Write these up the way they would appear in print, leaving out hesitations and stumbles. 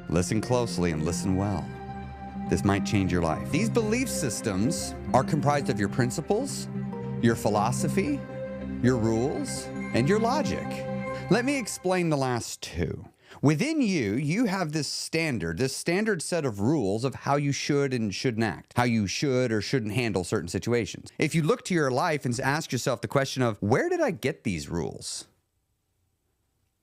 Listen closely and listen well. This might change your life. These belief systems are comprised of your principles, your philosophy, your rules, and your logic. Let me explain the last two. Within you, you have this standard set of rules of how you should and shouldn't act, how you should or shouldn't handle certain situations. If you look to your life and ask yourself the question of, where did I get these rules?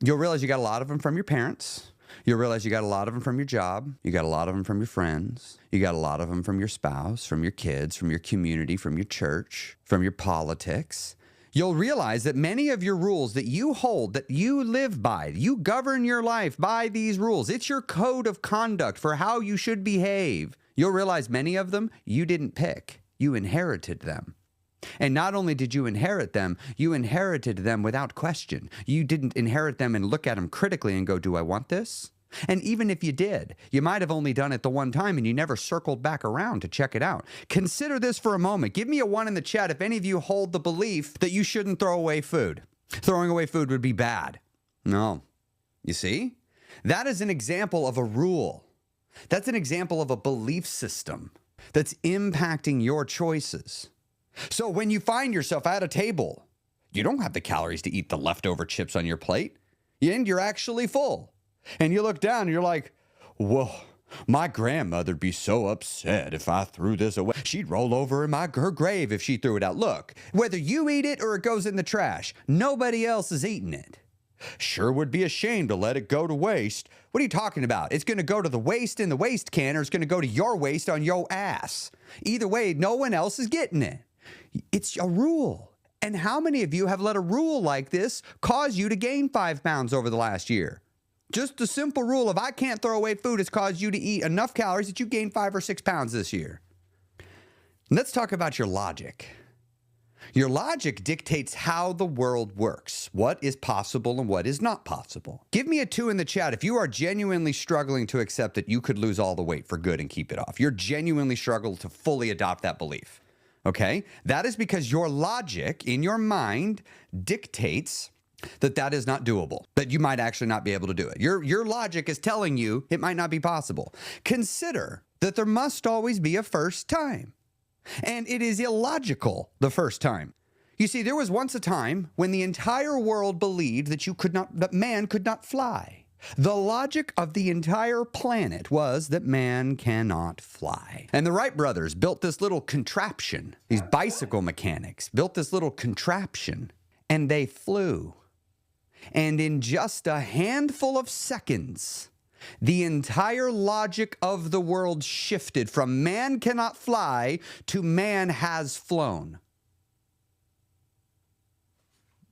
You'll realize you got a lot of them from your parents. You'll realize you got a lot of them from your job. You got a lot of them from your friends. You got a lot of them from your spouse, from your kids, from your community, from your church, from your politics. You'll realize that many of your rules that you hold, that you live by, you govern your life by these rules. It's your code of conduct for how you should behave. You'll realize many of them you didn't pick. You inherited them. And not only did you inherit them without question. You didn't inherit them and look at them critically and go, do I want this? And even if you did, you might have only done it the one time and you never circled back around to check it out. Consider this for a moment. Give me a 1 in the chat if any of you hold the belief that you shouldn't throw away food. Throwing away food would be bad. No. You see? That is an example of a rule. That's an example of a belief system that's impacting your choices. So when you find yourself at a table, you don't have the calories to eat the leftover chips on your plate, and you're actually full. And you look down and you're like, whoa, my grandmother'd be so upset if I threw this away. She'd roll over in her grave if she threw it out. Look, whether you eat it or it goes in the trash, nobody else is eating it. Sure would be a shame to let it go to waste. What are you talking about? It's going to go to the waste in the waste can, or it's going to go to your waste on your ass. Either way, no one else is getting it. It's a rule. And how many of you have let a rule like this cause you to gain 5 pounds over the last year? Just the simple rule of I can't throw away food has caused you to eat enough calories that you gain 5 or 6 pounds this year. Let's talk about your logic. Your logic dictates how the world works, what is possible and what is not possible. Give me a 2 in the chat if you are genuinely struggling to accept that you could lose all the weight for good and keep it off. You're genuinely struggling to fully adopt that belief. Okay? That is because your logic in your mind dictates that is not doable, that you might actually not be able to do it. Your logic is telling you it might not be possible. Consider that there must always be a first time. And it is illogical the first time. You see, there was once a time when the entire world believed that man could not fly. The logic of the entire planet was that man cannot fly. And the Wright brothers built this little contraption. These bicycle mechanics built this little contraption, and they flew. And in just a handful of seconds, the entire logic of the world shifted from man cannot fly to man has flown.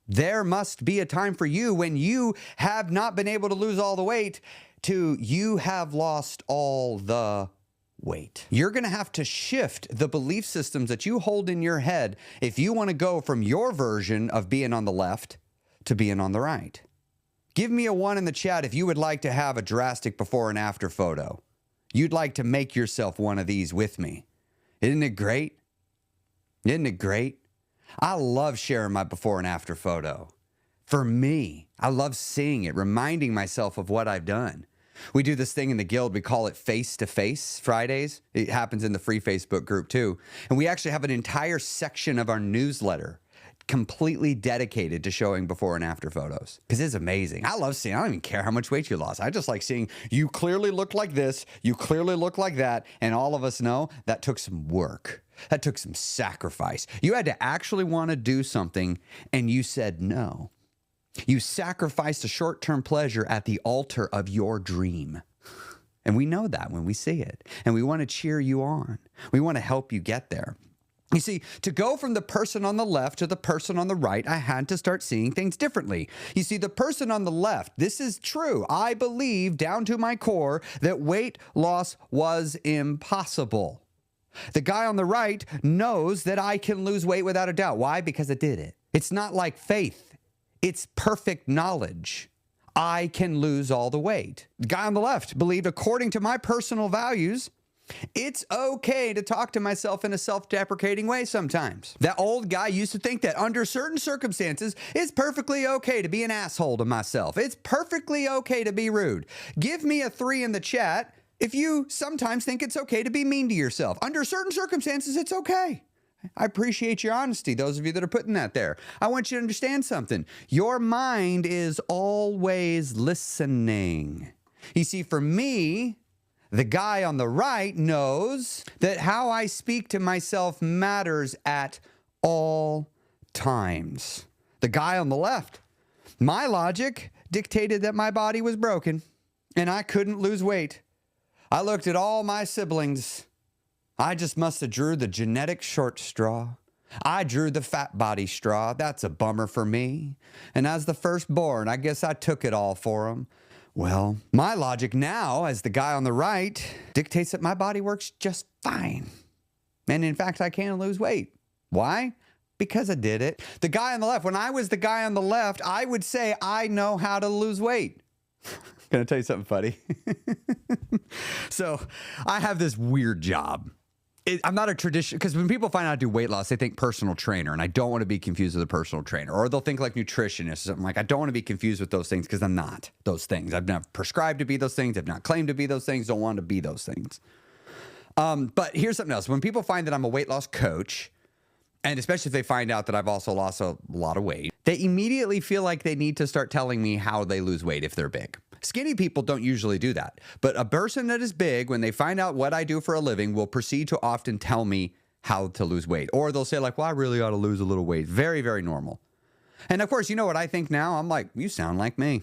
There must be a time for you when you have not been able to lose all the weight to you have lost all the weight. You're going to have to shift the belief systems that you hold in your head if you want to go from your version of being on the left to being on the right. Give me a 1 in the chat if you would like to have a drastic before and after photo. You'd like to make yourself one of these with me. Isn't it great? Isn't it great? I love sharing my before and after photo. For me, I love seeing it, reminding myself of what I've done. We do this thing in the guild. We call it Face-to-Face Fridays. It happens in the free Facebook group too. And we actually have an entire section of our newsletter completely dedicated to showing before and after photos because it's amazing. I love seeing, I don't even care how much weight you lost. I just like seeing you clearly look like this, you clearly look like that, and all of us know that took some work. That took some sacrifice. You had to actually want to do something and you said no. You sacrificed a short-term pleasure at the altar of your dream. And we know that when we see it. And we want to cheer you on. We want to help you get there. You see, to go from the person on the left to the person on the right, I had to start seeing things differently. You see, the person on the left, this is true. I believe down to my core that weight loss was impossible. The guy on the right knows that I can lose weight without a doubt. Why? Because I did it. It's not like faith. It's perfect knowledge. I can lose all the weight. The guy on the left believed, according to my personal values, It's okay to talk to myself in a self-deprecating way sometimes. That old guy used to think that under certain circumstances, it's perfectly okay to be an asshole to myself. It's perfectly okay to be rude. Give me a 3 in the chat if you sometimes think it's okay to be mean to yourself. Under certain circumstances, it's okay. I appreciate your honesty, those of you that are putting that there. I want you to understand something. Your mind is always listening. You see, for me, the guy on the right knows that how I speak to myself matters at all times. The guy on the left, my logic dictated that my body was broken and I couldn't lose weight. I looked at all my siblings. I just must have drew the genetic short straw. I drew the fat body straw. That's a bummer for me. And as the firstborn, I guess I took it all for him. Well, my logic now, as the guy on the right, dictates that my body works just fine. And in fact, I can't lose weight. Why? Because I did it. The guy on the left, when I was the guy on the left, I would say I know how to lose weight. Gonna tell you something funny. So I have this weird job. I'm not a tradition, because when people find out I do weight loss, they think personal trainer, and I don't want to be confused with a personal trainer. Or they'll think like nutritionist or something. Like, I don't want to be confused with those things because I'm not those things. I've not prescribed to be those things. I've not claimed to be those things. Don't want to be those things. But here's something else. When people find that I'm a weight loss coach, and especially if they find out that I've also lost a lot of weight, they immediately feel like they need to start telling me how they lose weight if they're big. Skinny people don't usually do that. But a person that is big, when they find out what I do for a living, will proceed to often tell me how to lose weight. Or they'll say like, well, I really ought to lose a little weight. Very, very normal. And of course, you know what I think now? I'm like, you sound like me.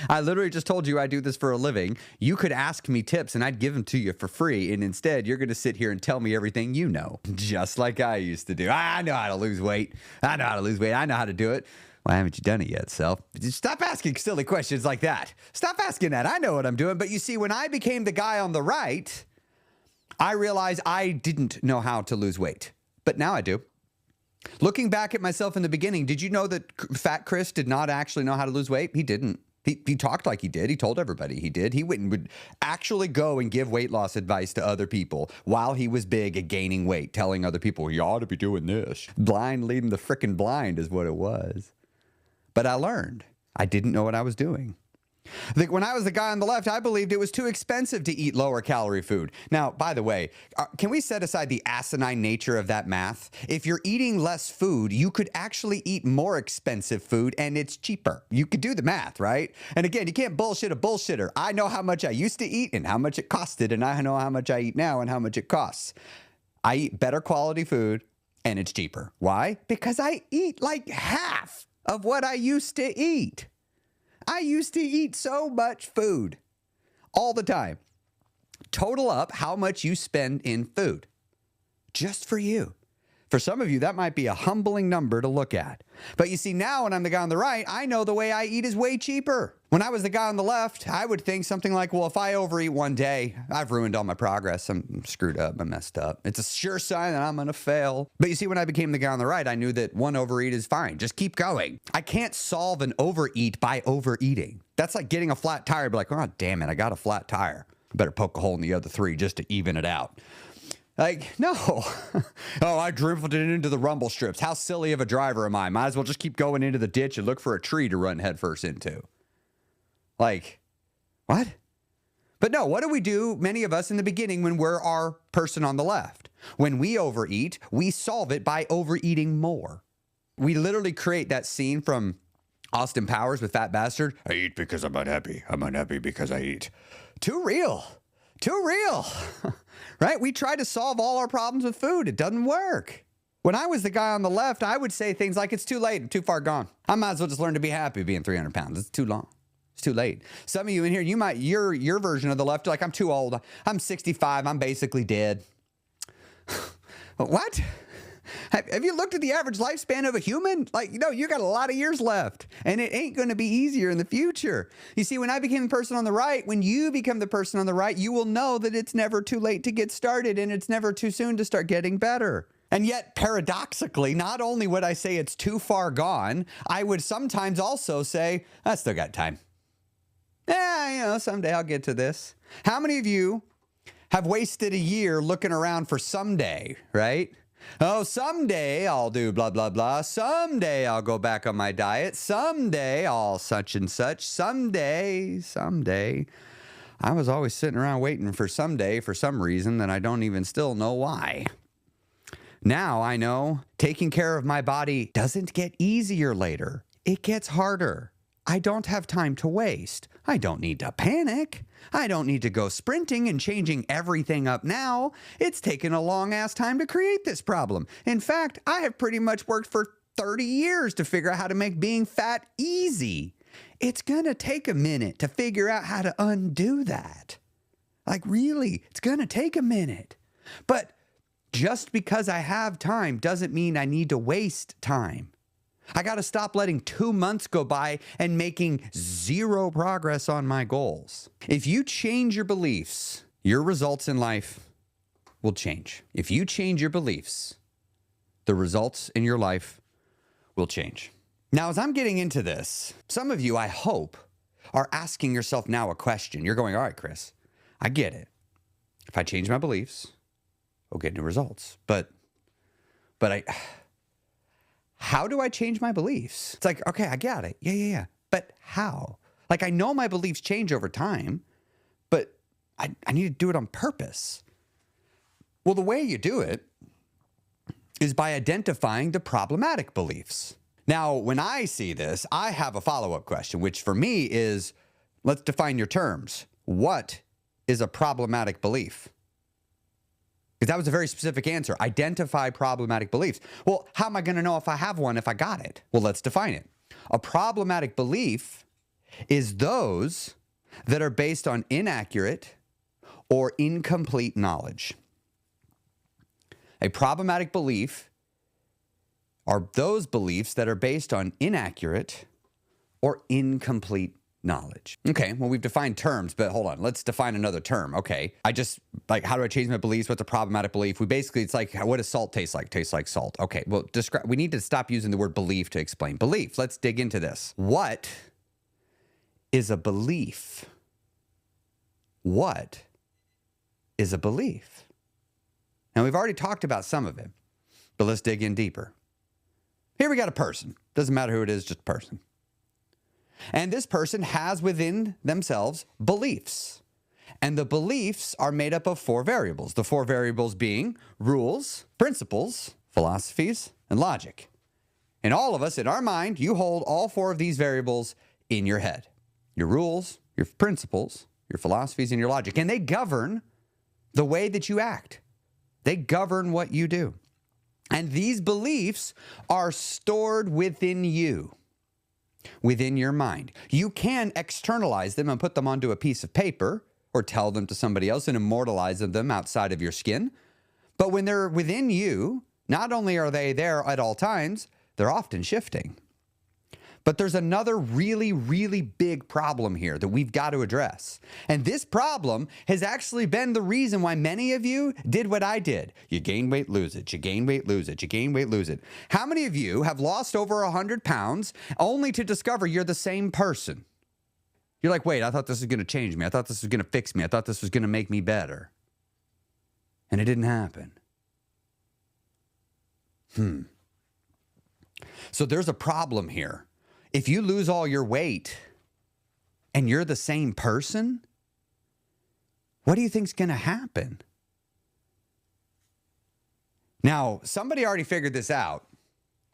I literally just told you I do this for a living. You could ask me tips and I'd give them to you for free. And instead, you're going to sit here and tell me everything you know, just like I used to do. I know how to lose weight. I know how to lose weight. I know how to do it. Why haven't you done it yet, self? Stop asking silly questions like that. Stop asking that. I know what I'm doing. But you see, when I became the guy on the right, I realized I didn't know how to lose weight. But now I do. Looking back at myself in the beginning, did you know that Fat Chris did not actually know how to lose weight? He didn't. He talked like he did. He told everybody he did. He would actually go and give weight loss advice to other people while he was big at gaining weight, telling other people, you ought to be doing this. Blind leading the frickin' blind is what it was. But I learned. I didn't know what I was doing. When I was the guy on the left, I believed it was too expensive to eat lower calorie food. Now, by the way, can we set aside the asinine nature of that math? If you're eating less food, you could actually eat more expensive food and it's cheaper. You could do the math, right? And again, you can't bullshit a bullshitter. I know how much I used to eat and how much it costed, and I know how much I eat now and how much it costs. I eat better quality food and it's cheaper. Why? Because I eat like half of what I used to eat. I used to eat so much food all the time. Total up how much you spend in food just for you. For some of you, that might be a humbling number to look at. But you see, now when I'm the guy on the right, I know the way I eat is way cheaper. When I was the guy on the left, I would think something like, well, if I overeat one day, I've ruined all my progress. I'm screwed up. I'm messed up. It's a sure sign that I'm going to fail. But you see, when I became the guy on the right, I knew that one overeat is fine. Just keep going. I can't solve an overeat by overeating. That's like getting a flat tire. Be like, oh, damn it, I got a flat tire. I better poke a hole in the other 3 just to even it out. Like, no. Oh, I drifted it into the rumble strips. How silly of a driver am I? Might as well just keep going into the ditch and look for a tree to run headfirst into. Like, what? But no, what do we do, many of us, in the beginning when we're our person on the left? When we overeat, we solve it by overeating more. We literally create that scene from Austin Powers with Fat Bastard. I eat because I'm unhappy. I'm unhappy because I eat. Too real. Too real. Right? We try to solve all our problems with food. It doesn't work. When I was the guy on the left, I would say things like, it's too late, I'm too far gone. I might as well just learn to be happy being 300 pounds. It's too long. It's too late. Some of you in here, you might, your version of the left, like, I'm too old. I'm 65. I'm basically dead. What? Have you looked at the average lifespan of a human? Like, you got a lot of years left, and it ain't going to be easier in the future. You see, when I became the person on the right, when you become the person on the right, you will know that it's never too late to get started, and it's never too soon to start getting better. And yet, paradoxically, not only would I say it's too far gone, I would sometimes also say, I still got time. Yeah, someday I'll get to this. How many of you have wasted a year looking around for someday, right? Oh, someday I'll do blah, blah, blah. Someday I'll go back on my diet. Someday I'll such and such. Someday. I was always sitting around waiting for someday for some reason that I don't even still know why. Now I know taking care of my body doesn't get easier later. It gets harder. I don't have time to waste. I don't need to panic. I don't need to go sprinting and changing everything up now. It's taken a long ass time to create this problem. In fact, I have pretty much worked for 30 years to figure out how to make being fat easy. It's gonna take a minute to figure out how to undo that. Like really, it's gonna take a minute. But just because I have time doesn't mean I need to waste time. I got to stop letting 2 months go by and making zero progress on my goals. If you change your beliefs, your results in life will change. If you change your beliefs, the results in your life will change. Now, as I'm getting into this, some of you, I hope, are asking yourself now a question. You're going, all right, Chris, I get it. If I change my beliefs, I'll get new results. But how do I change my beliefs? It's like, okay, I got it. Yeah. But how? Like, I know my beliefs change over time, but I need to do it on purpose. Well, the way you do it is by identifying the problematic beliefs. Now, when I see this, I have a follow-up question, which for me is, let's define your terms. What is a problematic belief? Because that was a very specific answer. Identify problematic beliefs. Well, how am I going to know if I have one if I got it? Well, let's define it. A problematic belief is those that are based on inaccurate or incomplete knowledge. A problematic belief are those beliefs that are based on inaccurate or incomplete knowledge. Okay, well, we've defined terms, but hold on, let's define another term. Okay, how do I change my beliefs? What's a problematic belief? It's like, what does salt taste like? Tastes like salt. Okay, well, we need to stop using the word belief to explain belief. Let's dig into this. What is a belief? What is a belief? Now, we've already talked about some of it, but let's dig in deeper. Here we got a person. Doesn't matter who it is, just a person. And this person has within themselves beliefs. And the beliefs are made up of 4 variables. The 4 variables being rules, principles, philosophies, and logic. And all of us, in our mind, you hold all 4 of these variables in your head. Your rules, your principles, your philosophies, and your logic. And they govern the way that you act. They govern what you do. And these beliefs are stored within you. Within your mind. You can externalize them and put them onto a piece of paper or tell them to somebody else and immortalize them outside of your skin. But when they're within you, not only are they there at all times, they're often shifting. But there's another really, really big problem here that we've got to address. And this problem has actually been the reason why many of you did what I did. You gain weight, lose it. You gain weight, lose it. You gain weight, lose it. How many of you have lost over 100 pounds only to discover you're the same person? You're like, wait, I thought this was going to change me. I thought this was going to fix me. I thought this was going to make me better. And it didn't happen. So there's a problem here. If you lose all your weight and you're the same person, what do you think's going to happen? Now, somebody already figured this out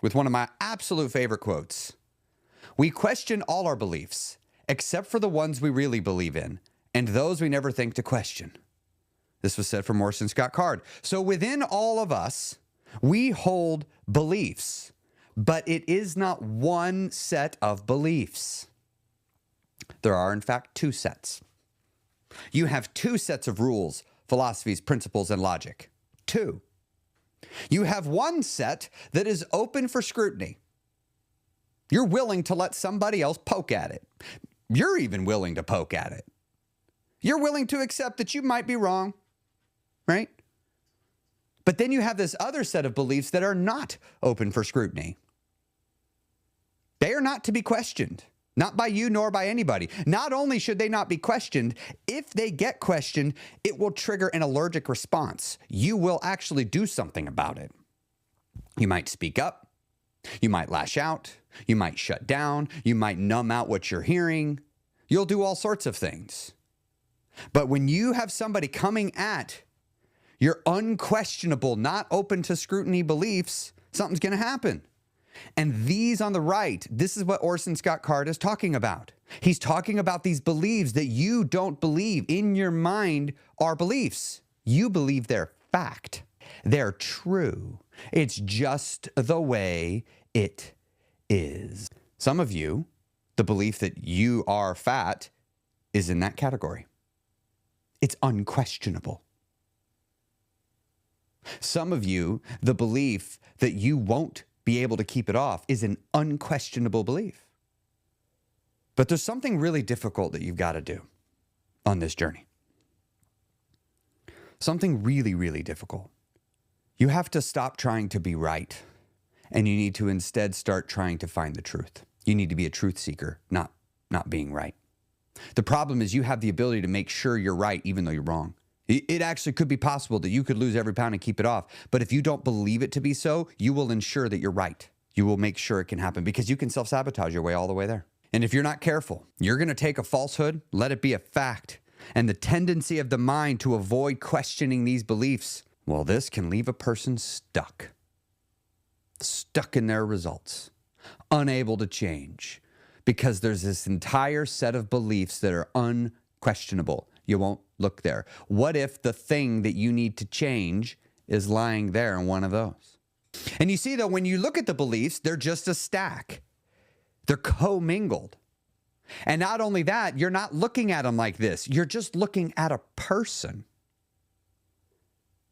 with one of my absolute favorite quotes. We question all our beliefs, except for the ones we really believe in, and those we never think to question. This was said from Orson Scott Card. So within all of us, we hold beliefs. But it is not one set of beliefs. There are, in fact, 2 sets. You have 2 sets of rules, philosophies, principles, and logic. 2. You have one set that is open for scrutiny. You're willing to let somebody else poke at it. You're even willing to poke at it. You're willing to accept that you might be wrong, right? But then you have this other set of beliefs that are not open for scrutiny. They are not to be questioned. Not by you nor by anybody. Not only should they not be questioned, if they get questioned, it will trigger an allergic response. You will actually do something about it. You might speak up. You might lash out. You might shut down. You might numb out what you're hearing. You'll do all sorts of things. But when you have somebody coming at your unquestionable, not open to scrutiny beliefs, something's going to happen. And these on the right, this is what Orson Scott Card is talking about. He's talking about these beliefs that you don't believe in your mind are beliefs. You believe they're fact. They're true. It's just the way it is. Some of you, the belief that you are fat is in that category. It's unquestionable. Some of you, the belief that you won't be able to keep it off is an unquestionable belief. But there's something really difficult that you've got to do on this journey. Something really, really difficult. You have to stop trying to be right, and you need to instead start trying to find the truth. You need to be a truth seeker, not being right. The problem is you have the ability to make sure you're right even though you're wrong. It actually could be possible that you could lose every pound and keep it off. But if you don't believe it to be so, you will ensure that you're right. You will make sure it can happen because you can self-sabotage your way all the way there. And if you're not careful, you're going to take a falsehood, let it be a fact. And the tendency of the mind to avoid questioning these beliefs, well, this can leave a person stuck in their results, unable to change, because there's this entire set of beliefs that are unquestionable. You won't look there. What if the thing that you need to change is lying there in one of those? And you see, though, when you look at the beliefs, they're just a stack. They're commingled. And not only that, you're not looking at them like this. You're just looking at a person.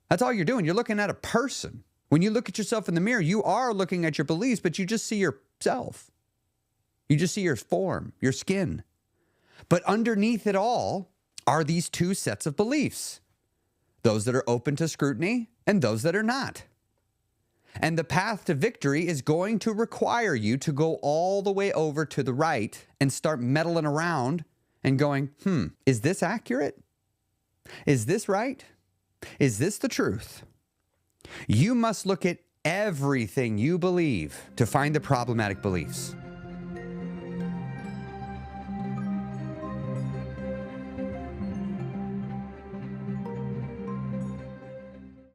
That's all you're doing. You're looking at a person. When you look at yourself in the mirror, you are looking at your beliefs, but you just see yourself. You just see your form, your skin. But underneath it all are these two sets of beliefs, those that are open to scrutiny and those that are not. And the path to victory is going to require you to go all the way over to the right and start meddling around and going, is this accurate? Is this right? Is this the truth? You must look at everything you believe to find the problematic beliefs.